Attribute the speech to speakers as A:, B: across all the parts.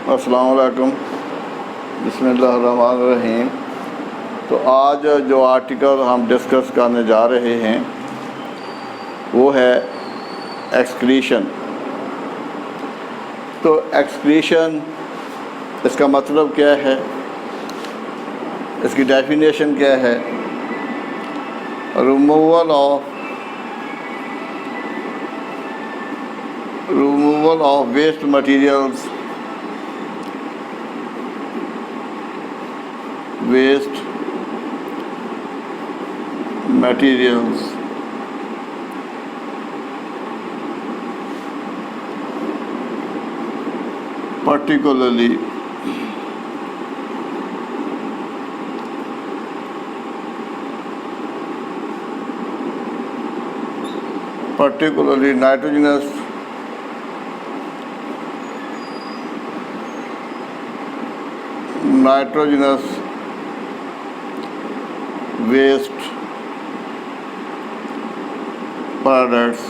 A: अस्सलाम वालेकुम, बिस्मिल्लाहिर्रहमानिर्रहीम। तो आज जो आर्टिकल हम डिस्कस करने जा रहे हैं वो है एक्सक्रीशन। तो एक्सक्रीशन इसका मतलब क्या है, इसकी डेफिनेशन क्या है? Removal of waste materials particularly nitrogenous waste products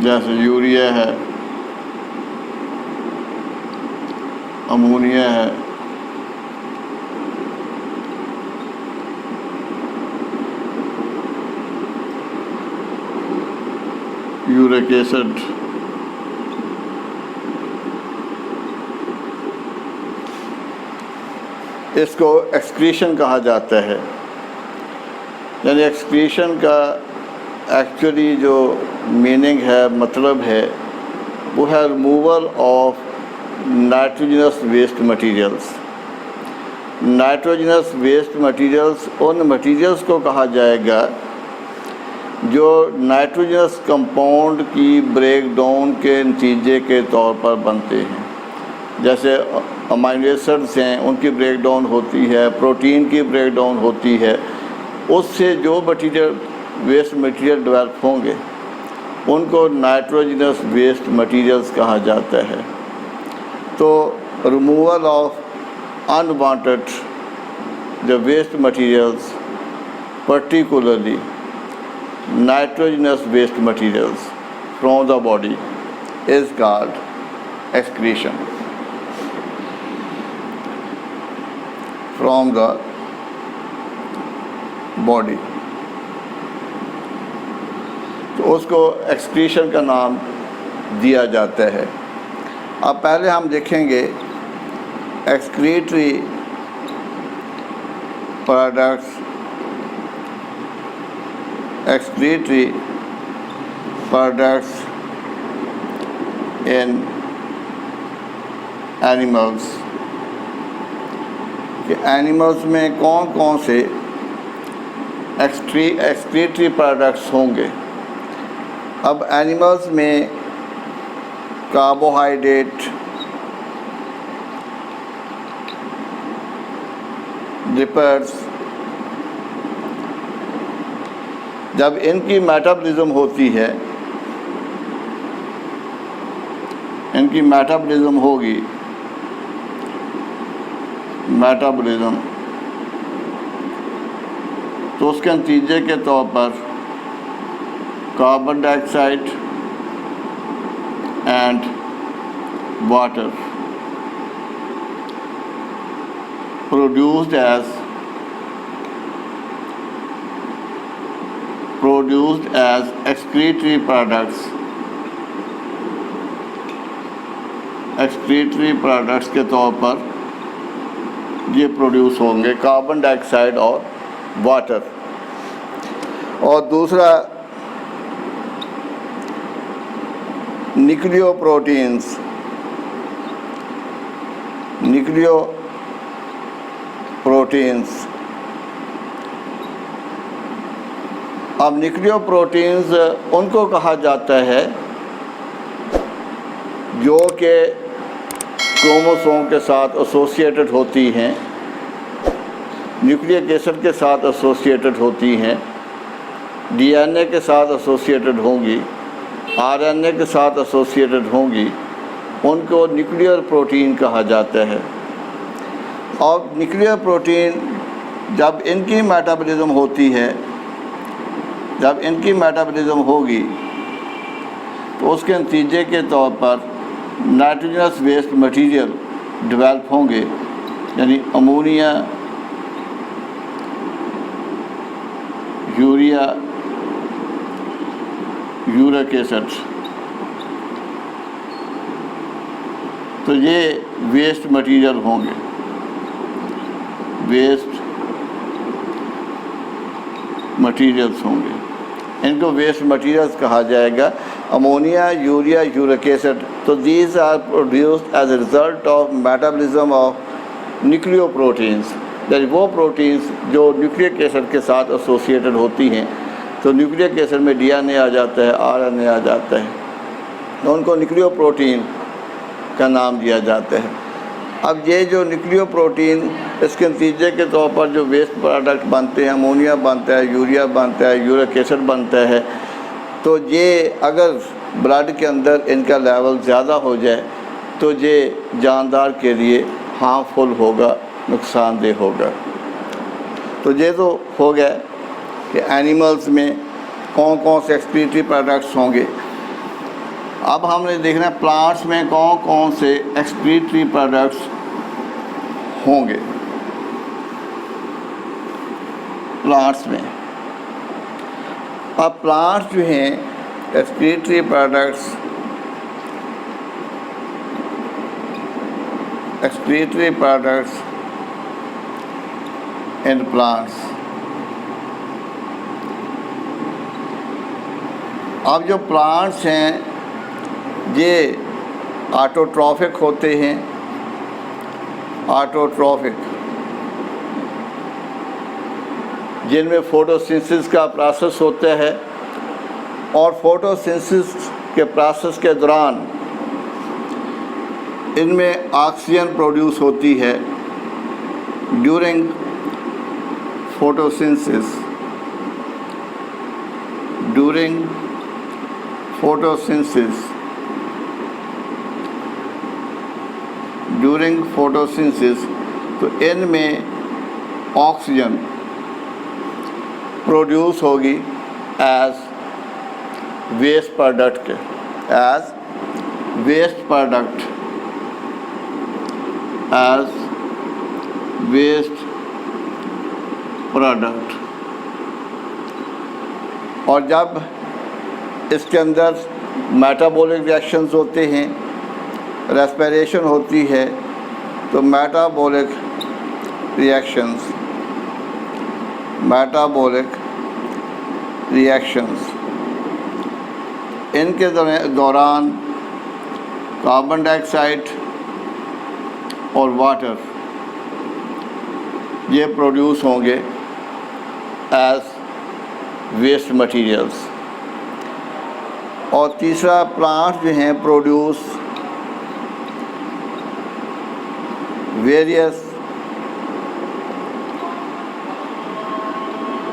A: जैसे यूरिया है, अमोनिया है, यूरिक एसिड, इसको एक्सक्रीशन कहा जाता है। यानी एक्सक्रीशन का एक्चुअली जो मीनिंग है, मतलब है, वो है removal of nitrogenous waste materials. Nitrogenous waste materials उन मटीरियल्स को कहा जाएगा जो नाइट्रोजनस कंपाउंड की ब्रेकडाउन के नतीजे के तौर पर बनते हैं। जैसे अमाइनो एसिड्स हैं, उनकी ब्रेकडाउन होती है, प्रोटीन की ब्रेकडाउन होती है, उससे जो मटीरियल वेस्ट मटीरियल डेवलप होंगे उनको नाइट्रोजनस वेस्ट मटीरियल्स कहा जाता है। तो removal of unwanted the waste materials, particularly nitrogenous waste materials from the body, is called excretion from the body। तो उसको एक्सक्रीशन का नाम दिया जाता है। अब पहले हम देखेंगे एक्सक्रीटरी प्रोडक्ट्स इन एनिमल्स कि एनिमल्स में कौन कौन से एक्सक्रीटरी प्रोडक्ट्स होंगे। अब एनिमल्स में कार्बोहाइड्रेट, लिपिड्स, जब इनकी मेटाबॉलिज्म होती है, इनकी मेटाबॉलिज्म होगी, तो उसके नतीजे के तौर पर carbon dioxide and water produced as excretory products के तौर पर ये प्रोड्यूस होंगे, कार्बन डाइऑक्साइड और वाटर। और दूसरा न्यूक्लियोप्रोटीन्स अब न्यूक्लियोप्रोटीन्स उनको कहा जाता है जो कि क्रोमोसोम के साथ एसोसिएटेड होती हैं, न्यूक्लिक एसिड के साथ एसोसिएटेड होती हैं, डीएनए के साथ एसोसिएटेड होंगी, आरएनए के साथ एसोसिएटेड होंगी, उनको न्यूक्लियर प्रोटीन कहा जाता है। और न्यूक्लियर प्रोटीन जब इनकी मेटाबॉलिज्म होती है जब इनकी मेटाबॉलिज्म होगी तो उसके नतीजे के तौर पर नाइट्रोजनस वेस्ट मटेरियल डेवलप होंगे, यानी अमोनिया, यूरिया, यूरिक एसिड। तो ये वेस्ट मटेरियल होंगे, वेस्ट मटेरियल्स होंगे। इनको वेस्ट मटेरियल्स कहा जाएगा। अमोनिया, यूरिया, यूरिक एसिड, तो these are produced as a result of metabolism of nucleoproteins, यानी वो प्रोटीन्स जो न्यूक्लिक एसिड के साथ एसोसिएटेड होती हैं। तो न्यूक्लिक एसिड में डीएनए आ जाता है, आरएनए आ जाता है, तो उनको न्यूक्लियोप्रोटीन का नाम दिया जाता है। अब ये जो न्यूक्लियोप्रोटीन, इसके नतीजे के तौर पर जो वेस्ट प्रोडक्ट बनते हैं, अमोनिया बनता है, यूरिया बनता है, यूरिक एसिड बनता है, तो ये अगर ब्लड के अंदर इनका लेवल ज़्यादा हो जाए तो ये जानदार के लिए हार्मफुल होगा, नुकसानदेह होगा। तो ये तो हो गया कि एनिमल्स में कौन कौन से एक्सक्रीटरी प्रोडक्ट्स होंगे। अब हमने देखना है प्लांट्स में कौन कौन से एक्सक्रीटरी प्रोडक्ट्स होंगे। प्लांट्स में अब प्लांट्स जो हैं excretory products, excretory products in plants. अब जो प्लांट्स हैं ये ऑटोट्रॉफिक होते हैं, ऑटोट्रॉफिक, जिनमें फोटोसिंथेसिस का प्रोसेस होता है और फोटोसिंथेसिस के प्रोसेस के दौरान इनमें ऑक्सीजन प्रोड्यूस होती है। During photosynthesis, during photosynthesis, during photosynthesis, तो इनमें ऑक्सीजन प्रोड्यूस होगी as waste product, as waste product, as waste product. और जब इसके अंदर मेटाबॉलिक रिएक्शंस होते हैं, रेस्पिरेशन होती है, तो मेटाबॉलिक रिएक्शंस, मेटाबॉलिक रिएक्शंस, इनके दौरान कार्बन डाइऑक्साइड और वाटर ये प्रोड्यूस होंगे एज वेस्ट मटेरियल्स। और तीसरा, प्लांट जो हैं produce various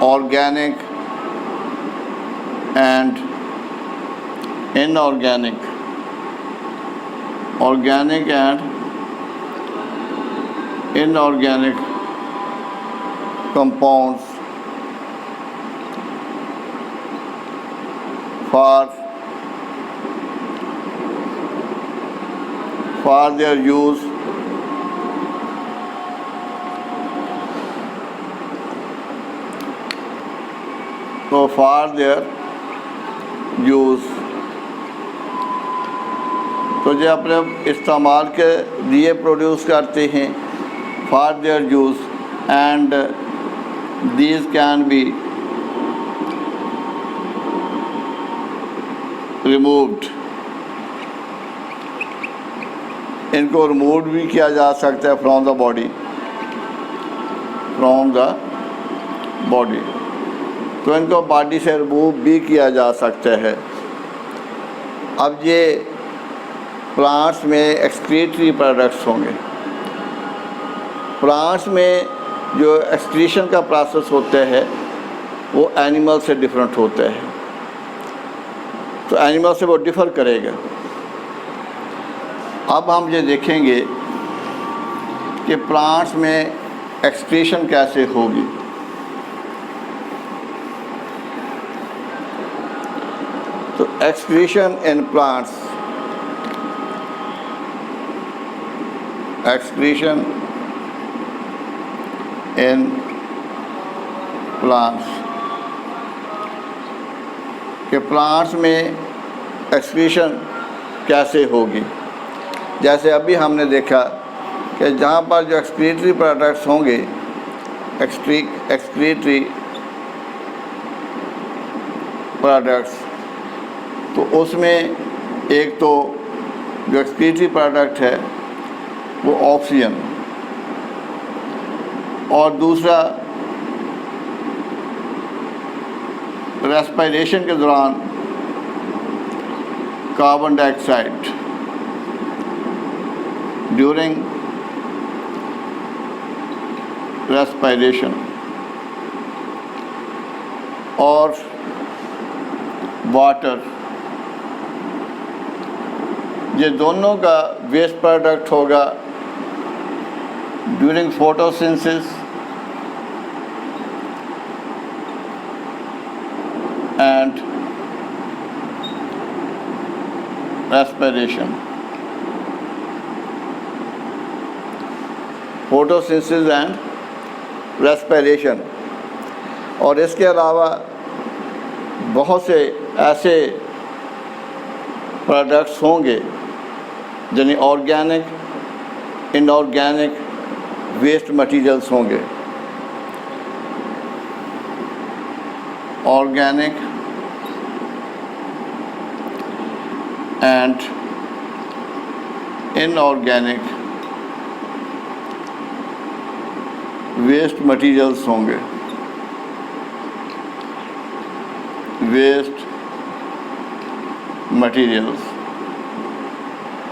A: organic and inorganic, organic and inorganic compounds for their use तो जो अपने इस्तेमाल के लिए प्रोड्यूस करते हैं for their use and these can be removed, इनको रिमूव भी किया जा सकता है from the body, from the body, तो इनको बॉडी से रिमूव भी किया जा सकता है। अब ये प्लांट्स में एक्सक्रीटरी प्रोडक्ट्स होंगे। प्लांट्स में जो एक्सक्रीशन का प्रोसेस होता है वो एनिमल से डिफरेंट होता है, तो एनिमल से वो डिफ़र करेगा। अब हम ये देखेंगे कि प्लांट्स में एक्सक्रीशन कैसे होगी। excretion in plants, excretion in plants, कि प्लांट्स में एक्सक्रीशन कैसे होगी। जैसे अभी हमने देखा कि जहाँ पर जो एक्सक्रीटरी प्रोडक्ट्स होंगे, एक्सक्रीटरी प्रोडक्ट्स, तो उसमें एक तो जो एक्सक्रीटरी प्रोडक्ट है वो ऑक्सीजन, और दूसरा रेस्पिरेशन के दौरान कार्बन डाइऑक्साइड ड्यूरिंग रेस्पिरेशन, और वाटर, ये दोनों का वेस्ट प्रोडक्ट होगा during photosynthesis and respiration, photosynthesis and respiration. और इसके अलावा बहुत से ऐसे प्रोडक्ट्स होंगे यानी ऑर्गेनिक, इनऑर्गेनिक वेस्ट मटेरियल्स होंगे, organic and inorganic waste materials होंगे, वेस्ट मटेरियल्स।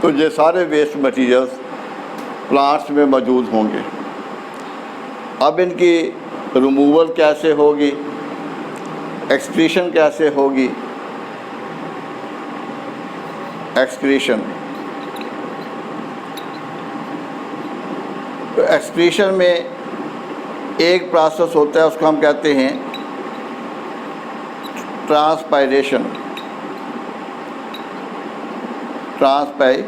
A: तो ये सारे वेस्ट मटेरियल्स प्लांट्स में मौजूद होंगे। अब इनकी रिमूवल कैसे होगी, एक्सक्रीशन कैसे होगी। एक्सक्रीशन, तो एक्सक्रीशन में एक प्रोसेस होता है, उसको हम कहते हैं ट्रांसपायरेशन। ट्रांसपायरेशन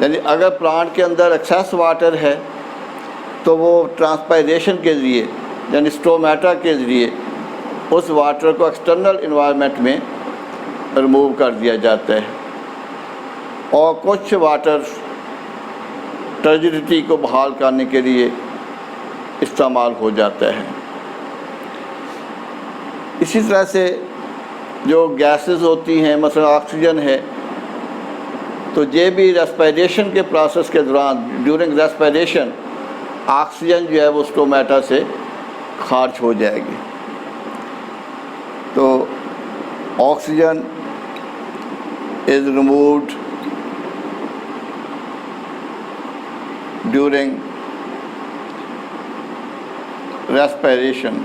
A: यानी अगर प्लांट के अंदर एक्सेस वाटर है तो वो ट्रांसपायरेशन के ज़रिए यानी स्टोमेटा के ज़रिए उस वाटर को एक्सटर्नल इन्वायरमेंट में रिमूव कर दिया जाता है, और कुछ वाटर टर्जिडिटी को बहाल करने के लिए इस्तेमाल हो जाता है। इसी तरह से जो गैसेस होती हैं, मसलन ऑक्सीजन है, तो ये भी रेस्पिरेशन के प्रोसेस के दौरान ड्यूरिंग रेस्पिरेशन ऑक्सीजन जो है वो स्टोमेटा से खारिज हो जाएगी। तो oxygen is removed during respiration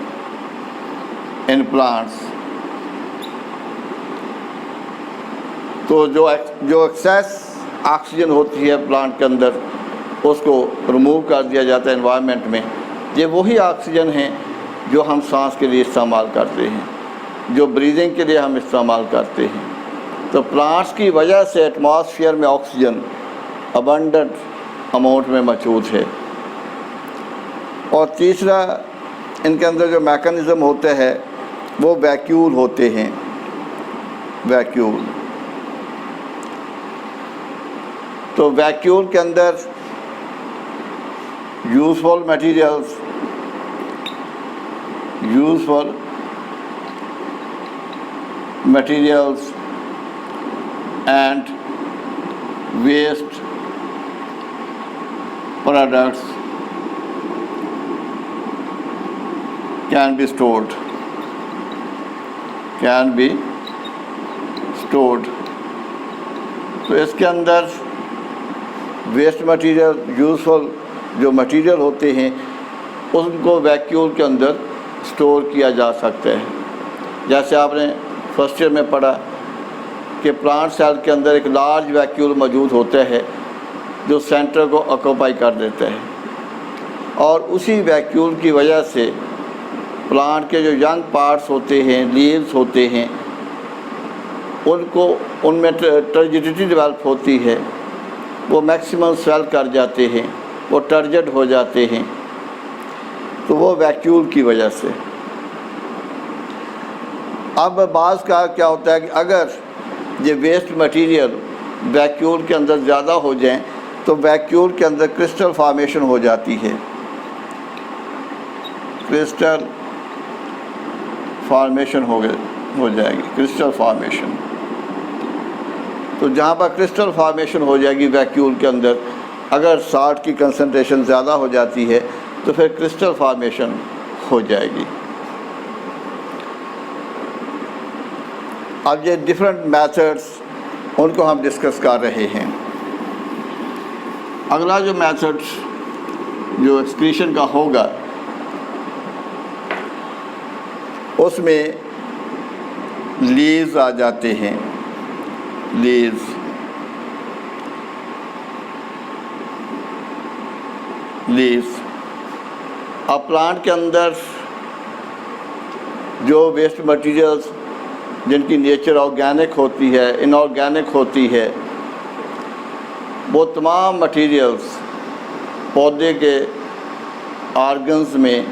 A: in plants। तो जो एक्सेस ऑक्सीजन होती है प्लांट के अंदर उसको रिमूव कर दिया जाता है एनवायरनमेंट में। ये वही ऑक्सीजन है जो हम सांस के लिए इस्तेमाल करते हैं, जो ब्रीदिंग के लिए हम इस्तेमाल करते हैं। तो प्लांट्स की वजह से एटमॉस्फेयर में ऑक्सीजन अबंडेंट अमाउंट में मौजूद है। और तीसरा इनके अंदर जो मैकेनिज़्म होता है वो वैक्यूल होते हैं, वैक्यूल। तो वैक्यूल के अंदर useful materials, and waste products can be stored, तो इसके अंदर वेस्ट मटेरियल, यूजफुल जो मटेरियल होते हैं उनको वैक्यूल के अंदर स्टोर किया जा सकता है। जैसे आपने फर्स्ट ईयर में पढ़ा कि प्लांट सेल के अंदर एक लार्ज वैक्यूल मौजूद होता है जो सेंटर को ऑक्यूपाई कर देता है, और उसी वैक्यूल की वजह से प्लांट के जो यंग पार्ट्स होते हैं, लीव्स होते हैं, उनको उनमें टर्जिडिटी डेवलप होती है, वो मैक्सिमम स्वेल कर जाते हैं, वो टर्जिड हो जाते हैं, तो वो वैक्यूल की वजह से। अब बाज़ का क्या होता है कि अगर ये वेस्ट मटेरियल वैक्यूल के अंदर ज़्यादा हो जाएं तो वैक्यूल के अंदर क्रिस्टल फॉर्मेशन हो जाती है, क्रिस्टल फॉर्मेशन हो जाएगी, क्रिस्टल फॉर्मेशन। तो जहाँ पर क्रिस्टल फॉर्मेशन हो जाएगी वैक्यूल के अंदर, अगर साल्ट की कंसंट्रेशन ज़्यादा हो जाती है तो फिर क्रिस्टल फॉर्मेशन हो जाएगी। अब ये डिफरेंट मेथड्स उनको हम डिस्कस कर रहे हैं। अगला जो मेथड जो एक्सक्रीशन का होगा उसमें लीव्स आ जाते हैं, लीव्स। अब प्लांट के अंदर जो वेस्ट मटेरियल्स जिनकी नेचर ऑर्गेनिक होती है, इनऑर्गेनिक होती है, वो तमाम मटेरियल्स पौधे के ऑर्गन्स में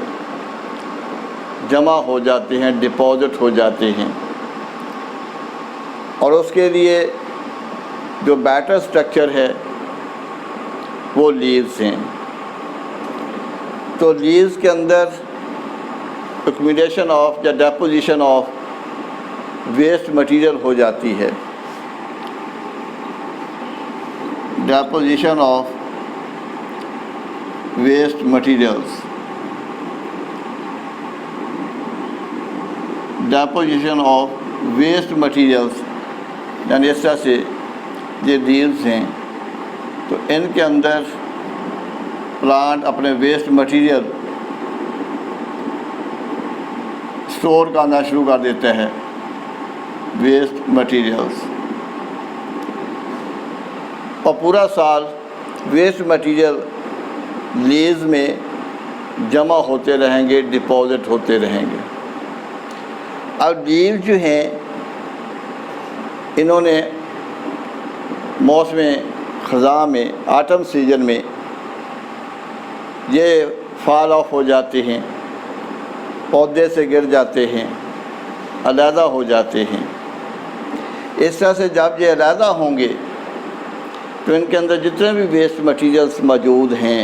A: जमा हो जाते हैं, डिपॉजिट हो जाते हैं, और उसके लिए जो बैटर स्ट्रक्चर है वो लीव्स हैं। तो लीव्स के अंदर एक्यूमुलेशन ऑफ या डेपोजिशन ऑफ वेस्ट मटेरियल हो जाती है, deposition of waste materials, deposition of waste materials, यानी इस तरह से ये लीव्स हैं तो इनके अंदर प्लांट अपने वेस्ट मटेरियल स्टोर करना शुरू कर देता है, वेस्ट मटेरियल्स, और पूरा साल वेस्ट मटेरियल लीव्स में जमा होते रहेंगे, डिपॉजिट होते रहेंगे। अब लीव्स जो हैं इन्होंने मौसम ख़ज़ां में, आटम सीजन में ये फॉल ऑफ हो जाते हैं, पौधे से गिर जाते हैं, अलहदा हो जाते हैं। इस तरह से जब ये अलहदा होंगे तो इनके अंदर जितने भी वेस्ट मटेरियल्स मौजूद हैं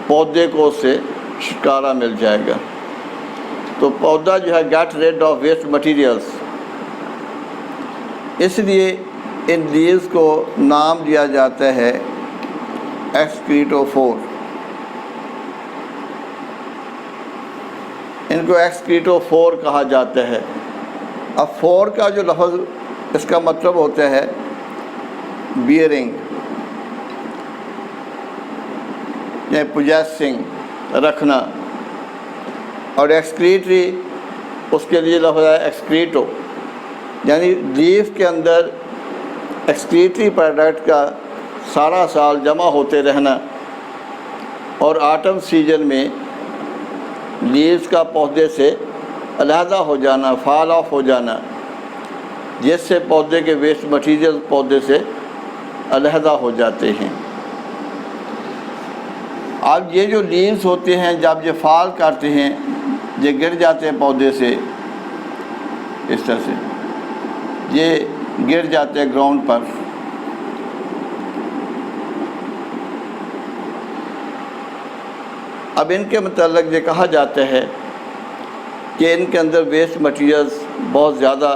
A: पौधे को उससे छुटकारा मिल जाएगा। तो पौधा जो है get rid of waste materials, इसलिए इन लीव्स को नाम दिया जाता है एक्सक्रीटोफोर। इनको एक्सक्रीटोफोर कहा जाता है। अब फोर का जो लफ्ज़ इसका मतलब होता है बियरिंग या पोजेसिंग, रखना, और एक्सक्रीटरी उसके लिए लफ्ज़ है एक्सक्रीटो, यानी लीफ के अंदर एक्सक्रीटरी प्रोडक्ट का सारा साल जमा होते रहना और आटम सीजन में लीव्स का पौधे से अलहदा हो जाना, फॉल ऑफ हो जाना, जिससे पौधे के वेस्ट मटेरियल पौधे से अलहदा हो जाते हैं। अब ये जो लीव्स होते हैं जब ये फॉल करते हैं, ये गिर जाते हैं पौधे से, इस तरह से ये गिर जाते हैं ग्राउंड पर। अब इनके मतलब ये कहा जाता है कि इनके अंदर वेस्ट मटेरियल्स बहुत ज़्यादा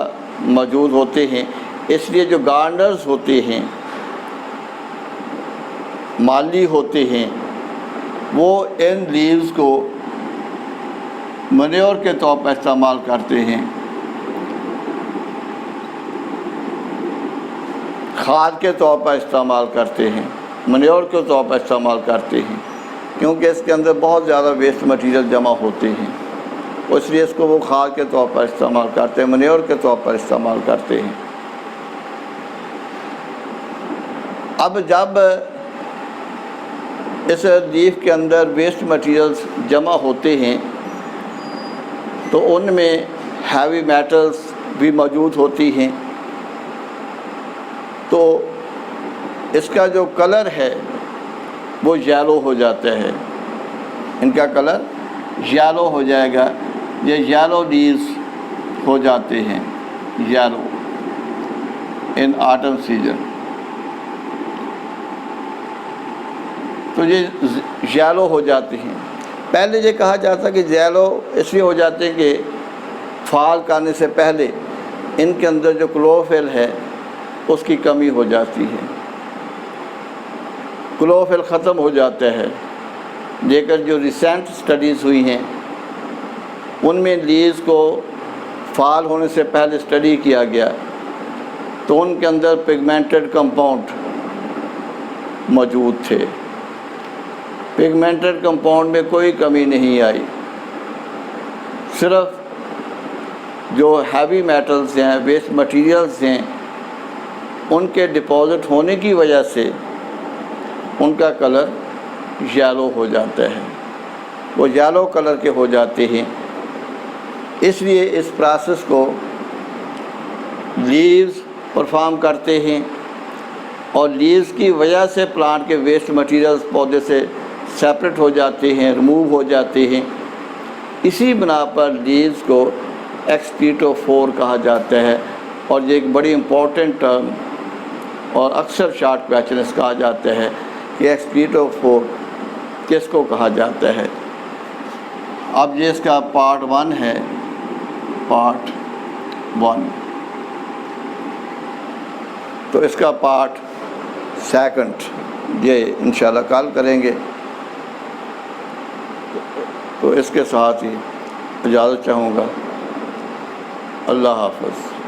A: मौजूद होते हैं, इसलिए जो गार्डनर्स होते हैं, माली होते हैं, वो इन लीव्स को मैन्योर के तौर पर इस्तेमाल करते हैं, खाद के तौर पर इस्तेमाल करते हैं, मैन्योर के तौर पर इस्तेमाल करते हैं, क्योंकि इसके अंदर बहुत ज़्यादा वेस्ट मटेरियल जमा होते हैं, इसलिए इसको वो खाद के तौर पर इस्तेमाल करते हैं, मैन्योर के तौर पर इस्तेमाल करते हैं। अब जब इस लीफ के अंदर वेस्ट मटेरियल्स जमा होते हैं तो उनमें हैवी मेटल्स भी मौजूद होती हैं। तो इसका जो कलर है वो येलो हो जाता है, इनका कलर येलो हो जाएगा। ये येलो लीव्स हो जाते हैं, येलो इन ऑटम सीजन। तो ये येलो हो जाते हैं। पहले ये कहा जाता कि येलो इसलिए हो जाते हैं कि फाल करने से पहले इनके अंदर जो क्लोरोफिल है उसकी कमी हो जाती है, क्लोरोफिल ख़त्म हो जाता है। लेकिन जो रिसेंट स्टडीज़ हुई हैं उनमें लीव्स को फाल होने से पहले स्टडी किया गया तो उनके अंदर पिगमेंटेड कंपाउंड मौजूद थे। पिगमेंटेड कंपाउंड में कोई कमी नहीं आई, सिर्फ जो हैवी मेटल्स हैं, वेस्ट मटेरियल्स हैं, उनके डिपॉजिट होने की वजह से उनका कलर येलो हो जाता है, वो येलो कलर के हो जाते हैं। इसलिए इस प्रोसेस को लीव्स परफॉर्म करते हैं और लीव्स की वजह से प्लांट के वेस्ट मटेरियल्स पौधे से सेपरेट हो जाते हैं, रिमूव हो जाते हैं। इसी बिना पर लीव्स को एक्सक्रीटोफोर कहा जाता है और ये एक बड़ी इम्पोर्टेंट टर्म और अक्सर शॉर्ट क्वेश्चन कहा जाता है कि एक्सक्रीटोफोर किसको कहा जाता है। अब ये इसका पार्ट 1 है, पार्ट 1। तो इसका पार्ट 2 ये इंशाल्लाह कल करेंगे। तो इसके साथ ही इजाज़त चाहूँगा। अल्लाह हाफ़िज़।